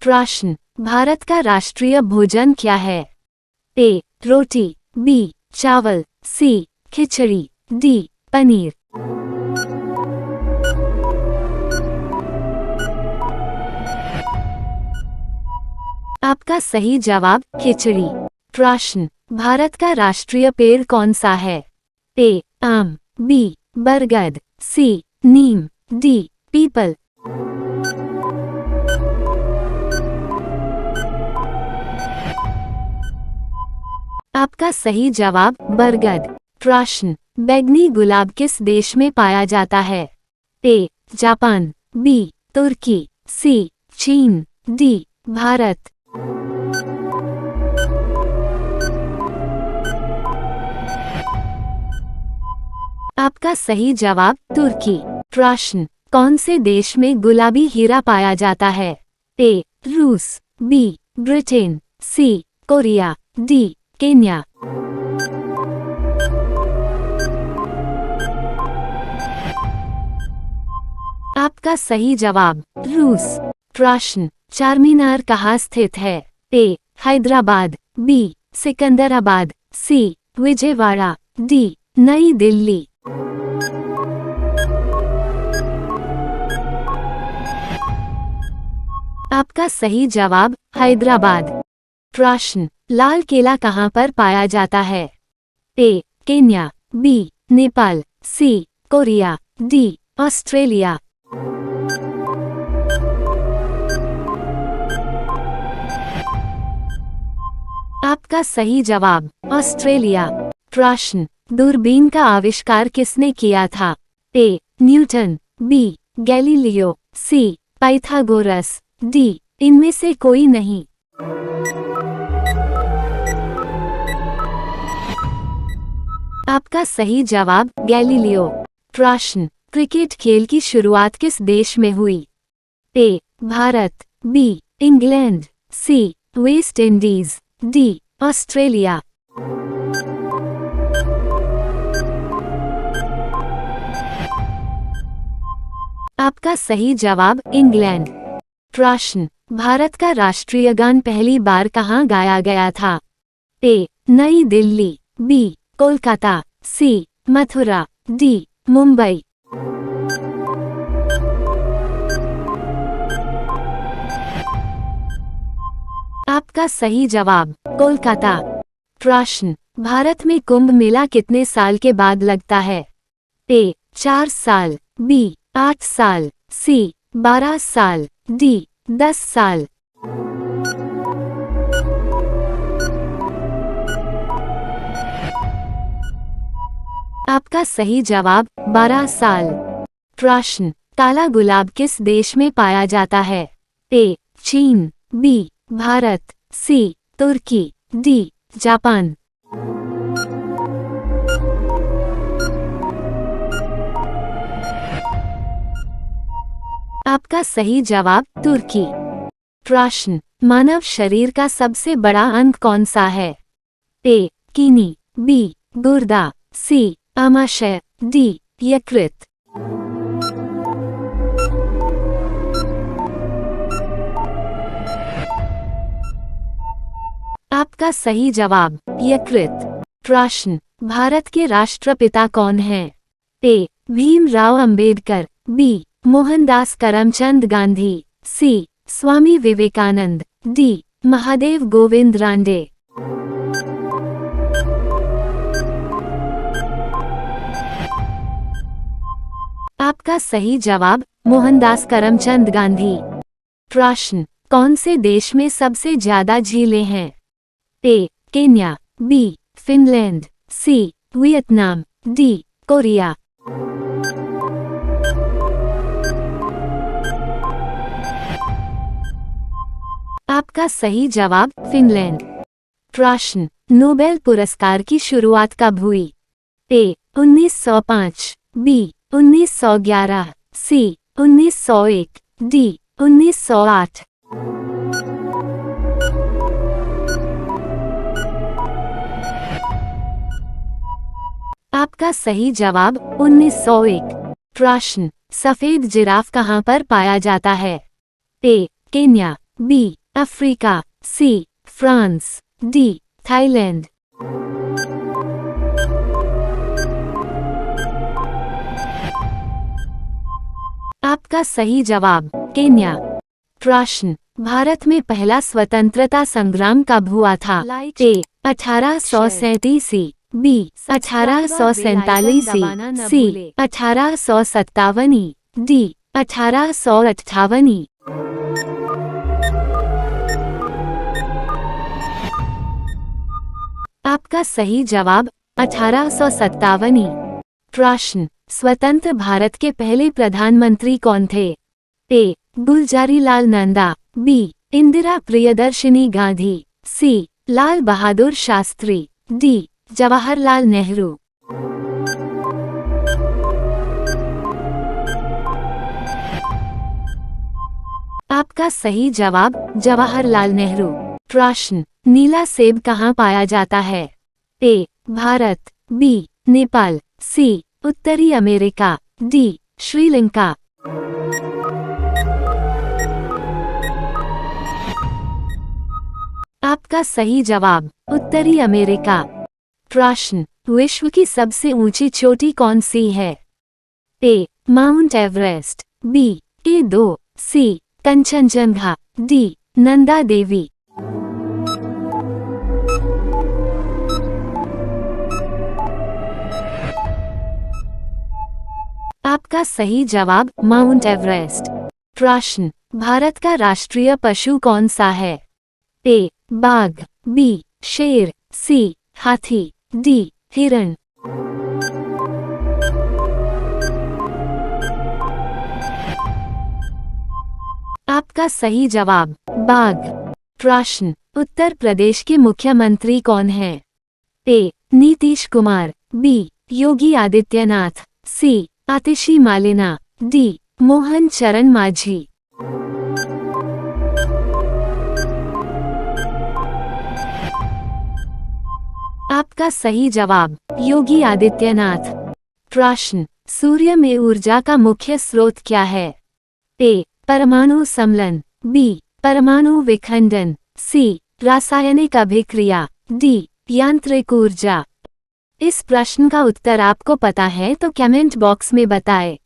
प्रश्न, भारत का राष्ट्रीय भोजन क्या है? ए. रोटी, बी. चावल, सी. खिचड़ी, डी. पनीर। आपका सही जवाब खिचड़ी। प्रश्न, भारत का राष्ट्रीय पेड़ कौन सा है? ए. आम, बी. बरगद, सी. नीम, डी. पीपल। आपका सही जवाब बरगद। प्रश्न, बैंगनी गुलाब किस देश में पाया जाता है? ए. Japan, B. तुर्की, सी. चीन, डी. भारत। आपका सही जवाब तुर्की। प्रश्न, कौन से देश में गुलाबी हीरा पाया जाता है? ए. रूस, B. Britain, C. Korea, D. Kenya. आपका सही जवाब रूस। प्रश्न, चारमीनार कहाँ स्थित है? A. Hyderabad, B. Secunderabad, C. Vijayawada, D. Nai Delhi. आपका सही जवाब हैदराबाद। प्रश्न, लाल किला कहाँ पर पाया जाता है? A. Kenya, B. Nepal, C. Korea, D. Australia. आपका सही जवाब ऑस्ट्रेलिया। प्रश्न, दूरबीन का आविष्कार किसने किया था? A. Newton, B. Galileo, C. Pythagoras, D. इनमें से कोई नहीं। आपका सही जवाब गैलीलियो। प्रश्न, क्रिकेट खेल की शुरुआत किस देश में हुई? A. Bharat, B. England, C. West Indies, D. Australia. आपका सही जवाब इंग्लैंड। प्रश्न, भारत का राष्ट्रीय गान पहली बार कहाँ गाया गया था? ए. नई दिल्ली, बी. कोलकाता, सी. मथुरा, डी. मुंबई। आपका सही जवाब कोलकाता। प्रश्न, भारत में कुंभ मेला कितने साल के बाद लगता है? ए. 4 साल, बी. 8 साल, सी. 12 साल, डी. 10 साल। आपका सही जवाब 12 साल। प्रश्न, काला गुलाब किस देश में पाया जाता है? ए. चीन, बी. भारत, सी. तुर्की, डी. जापान। आपका सही जवाब तुर्की। प्रश्न, मानव शरीर का सबसे बड़ा अंग कौन सा है? ए. Kidney, B. गुर्दा, सी. आमाशय, डी. यकृत। आपका सही जवाब यकृत। प्रश्न, भारत के राष्ट्रपिता कौन हैं? ए. भीमराव अंबेडकर, बी. मोहनदास करमचंद गांधी, सी. स्वामी विवेकानंद, डी. महादेव गोविंद रानडे। आपका सही जवाब मोहनदास करमचंद गांधी। प्रश्न, कौन से देश में सबसे ज्यादा झीलें हैं? A. Kenya, B. Finland, C. Vietnam, D. Korea. आपका सही जवाब फिनलैंड। प्रश्न, नोबेल पुरस्कार की शुरुआत कब हुई? ए. 1905, बी. 1911, सी. 1901, डी. 1908। आपका सही जवाब 1901। प्रश्न, सफेद जिराफ कहाँ पर पाया जाता है? A. Kenya, B Africa, C France, D Thailand. आपका सही जवाब केन्या। प्रश्न, भारत में पहला स्वतंत्रता संग्राम कब हुआ था? ए 1837, बी 1847, सी 1857, डी 1858। आपका सही जवाब 1857। प्रश्न, स्वतंत्र भारत के पहले प्रधानमंत्री कौन थे? ए गुलजारीलाल नंदा, बी इंदिरा प्रियदर्शिनी गांधी, सी लाल बहादुर शास्त्री, डी जवाहरलाल नेहरू। आपका सही जवाब जवाहरलाल नेहरू। प्रश्न, नीला सेब कहाँ पाया जाता है? ए भारत, बी नेपाल, सी उत्तरी अमेरिका, डी श्रीलंका। आपका सही जवाब उत्तरी अमेरिका। प्रश्न, विश्व की सबसे ऊंची चोटी कौन सी है? ए माउंट एवरेस्ट, बी K2, सी कंचनजंगा, डी नंदा देवी। आपका सही जवाब माउंट एवरेस्ट। प्रश्न, भारत का राष्ट्रीय पशु कौन सा है? ए बाघ, बी शेर, सी हाथी, डी हिरण। आपका सही जवाब बाघ। प्रश्न, उत्तर प्रदेश के मुख्यमंत्री कौन हैं? ए नीतीश कुमार, बी योगी आदित्यनाथ, सी आतिशी मालिना, डी मोहन चरण मांझी। आपका सही जवाब योगी आदित्यनाथ। प्रश्न, सूर्य में ऊर्जा का मुख्य स्रोत क्या है? ए परमाणु सम्मलन, बी परमाणु विखंडन, सी रासायनिक अभिक्रिया, डी यांत्रिक ऊर्जा। इस प्रश्न का उत्तर आपको पता है तो कमेंट बॉक्स में बताएं।